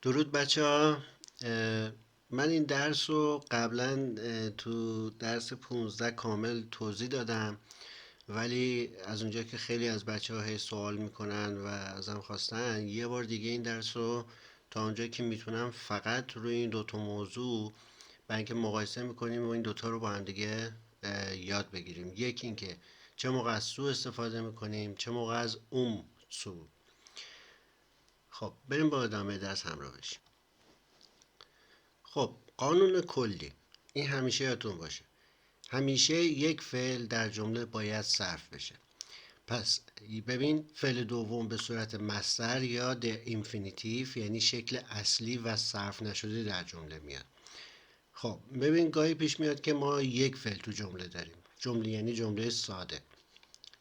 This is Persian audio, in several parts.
درود بچه ها. من این درس رو قبلا تو درس 15 کامل توضیح دادم، ولی از اونجا که خیلی از بچه ها سوال میکنن و ازم خواستن یه بار دیگه این درس رو تا اونجا که میتونم فقط روی این دوتا موضوع برای اینکه مقایسه میکنیم و این دوتا رو با هم دیگه یاد بگیریم. یکی اینکه چه موقع از سو استفاده میکنیم، چه موقع از سو. خب بریم با ادامه درس همراه بشیم. خب قانون کلی این همیشه یادتون باشه، همیشه یک فعل در جمله باید صرف بشه. پس ببین فعل دوم به صورت مصدر یا د اینفینیتیو، یعنی شکل اصلی و صرف نشده در جمله میاد. خب ببین گاهی پیش میاد که ما یک فعل تو جمله داریم، جمله یعنی جمله ساده،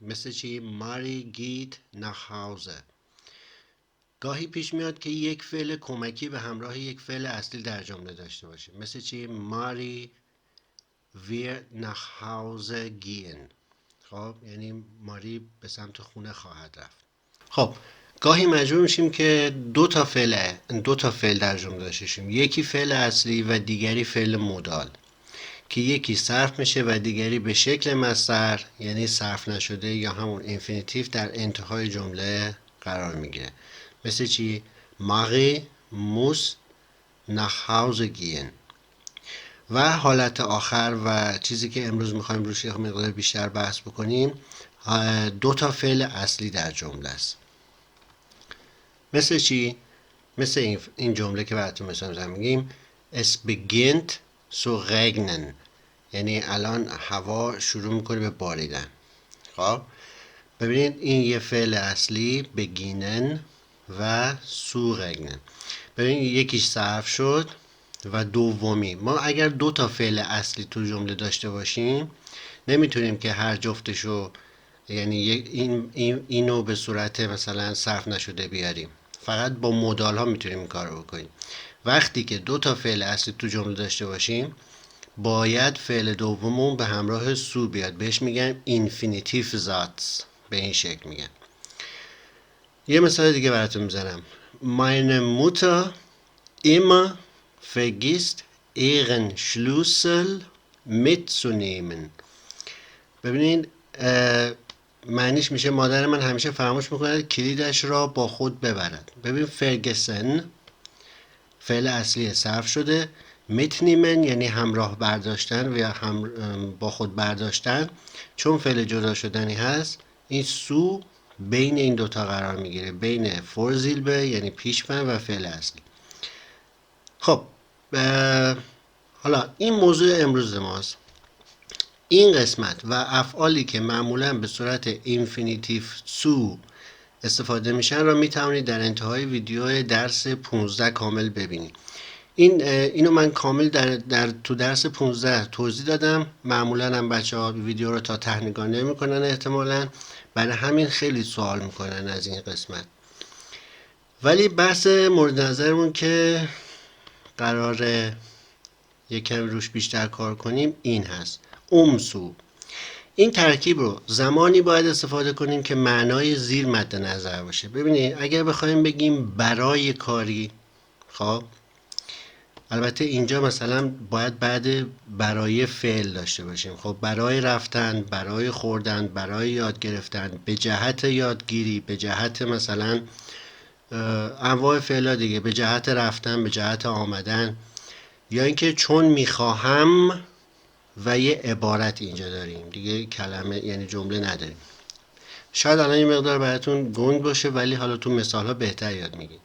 مثل چی؟ ماری گیت nach Hause. گاهی پیش میاد که یک فعل کمکی به همراه یک فعل اصلی در جمله داشته باشه، مثل چی؟ ماری wir nach Hause gehen. خب یعنی ماری به سمت خونه خواهد رفت. خب گاهی مجبور میشیم که دو تا فعل در جمله داشته باشیم، یکی فعل اصلی و دیگری فعل مودال، که یکی صرف میشه و دیگری به شکل مصدر یعنی صرف نشده یا همون اینفینیتیو در انتهای جمله قرار میگیره. مثل چی؟ Marie muss nach Hause gehen. و حالت آخر و چیزی که امروز میخوایم روش یه مقدار بیشتر بحث بکنیم، دو تا فعل اصلی در جمله است. مثل چی؟ مثل این جمله که براتون مثلا میگیم Es beginnt zu regnen، یعنی الان هوا شروع میکنه به باریدن. خب ببینید این یه فعل اصلی beginnen و zu regnen. ببینید یکیش صرف شد و دومی، ما اگر دو تا فعل اصلی تو جمله داشته باشیم نمیتونیم که هر جفتشو، یعنی اینو به صورت مثلا صرف نشده بیاریم، فقط با مودال ها میتونیم این کار رو بکنیم. وقتی که دو تا فعل اصلی تو جمله داشته باشیم باید فعل دوممون به همراه سو بیاد، بهش میگن اینفینیتیو زاتس، به این شکل میگن. یه مثال دیگه براتون میزنم. Meine Mutter immer vergisst ihren Schlüssel mitzunehmen. ببینید معنیش میشه مادر من همیشه فراموش میکنه کلیدش را با خود ببرد. ببین فرگسن فعل اصلی صرف شده، mitnehmen یعنی همراه برداشتن و با خود برداشتن، چون فعل جدا شدنی هست این سو بین این دوتا قرار میگیره، بین فورزیلبه یعنی پیشبند و فعل اصلی. خب حالا این موضوع امروز ماست. این قسمت و افعالی که معمولا به صورت اینفینیتیو سو استفاده میشن را میتوانید در انتهای ویدیو درس 15 کامل ببینید. اینو من کامل در تو درس 15 توضیح دادم. معمولا هم بچه ها ویدیو رو تا ته نگاه نمیکنن احتمالاً، برای همین خیلی سوال میکنن از این قسمت. ولی بحث مورد نظرمون که قراره یکم روش بیشتر کار کنیم این هست، سو. این ترکیب رو زمانی باید استفاده کنیم که معنای زیر مد نظر باشه. ببینید اگر بخوایم بگیم برای کاری، خب البته اینجا مثلا باید بعد برای فعل داشته باشیم. خب برای رفتن، برای خوردن، برای یاد گرفتن، به جهت یادگیری، به جهت مثلا انواع فعلا دیگه، به جهت رفتن، به جهت آمدن، یا اینکه چون میخواهم و یه عبارت اینجا داریم دیگه، کلمه یعنی جمله نداریم. شاید الان این مقدار براتون گنگ باشه ولی حالا تو مثال ها بهتر یاد میگیم.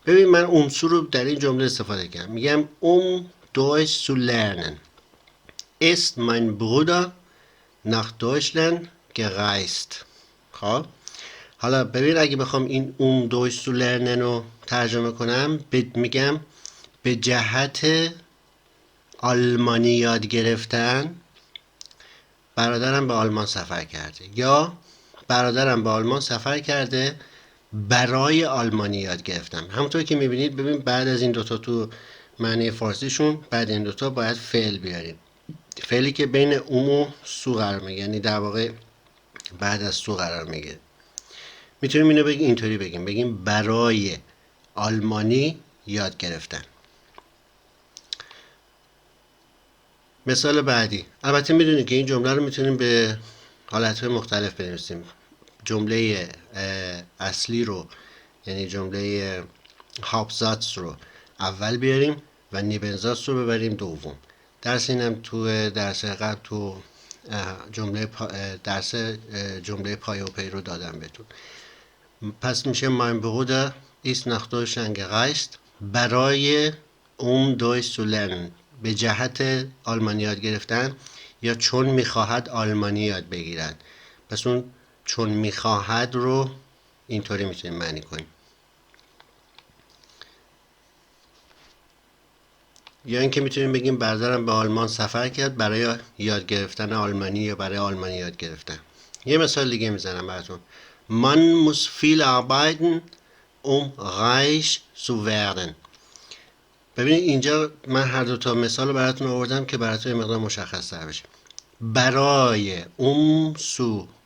ببین من سو رو در این جمله استفاده کردم، میگم Deutsch zu lernen ist mein Bruder nach Deutschland gereist. خب حالا ببین اگه بخوام این Deutsch zu lernen رو ترجمه کنم میگم به جهت آلمانی یاد گرفتن برادرم به آلمان سفر کرده، یا برادرم به آلمان سفر کرده برای آلمانی یاد گرفتم. همونطور که میبینید ببین بعد از این دوتا تو معنی فارسیشون بعد این دوتا باید فعل بیاریم، فعلی که بین و سو قرار میگیره، یعنی در واقع بعد از سو قرار میگیره. میتونیم اینو بگیم اینطوری بگیم برای آلمانی یاد گرفتن. مثال بعدی، البته میدونید که این جمله رو میتونیم به حالتهای مختلف بنویسیم. جمله اصلی رو یعنی جمله هاپزاتس رو اول بیاریم و نیبنزاتس رو ببریم دوم. درس اینم تو درس قبل تو درس جمله پای و پی رو دادم بهتون. پس میشه mein Bruder ist nach Deutschland gereist برای Deutsch zu lernen، به جهت آلمانی یاد گرفتن یا چون میخواهد آلمانی یاد بگیرد. پس اون چون میخواهد رو اینطوری میتونیم معنی کنیم. یا اینکه میتونیم بگیم برادرم به آلمان سفر کرد برای یاد گرفتن آلمانی یا برای آلمانی یاد گرفتن. یه مثال دیگه میزنم براتون. Man muss viel arbeiten reich zu werden. ببینید اینجا من هر دو تا مثال رو براتون آوردم که براتون یه مقدار مشخص تر بشه. برای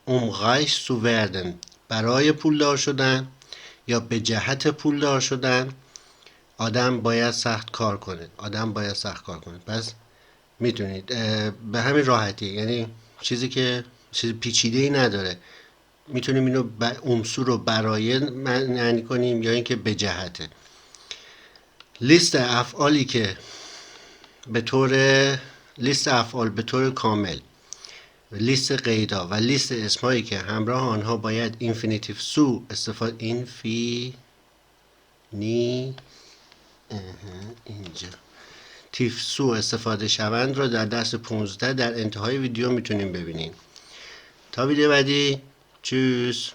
reich zu werden، برای پولدار شدن یا به جهت پولدار شدن آدم باید سخت کار کنه. پس میدونید به همین راحتی، یعنی چیز پیچیده ای نداره. میتونیم اینو امسو رو برای معنی کنیم یا اینکه به جهته. لیست افعال به طور کامل، لیست قیدا و لیست اسمایی که همراه آنها باید اینفینیتیو سو استفاده شوند را در درس 15 در انتهای ویدیو میتونیم ببینیم. تا ویدیو بعدی، چوس.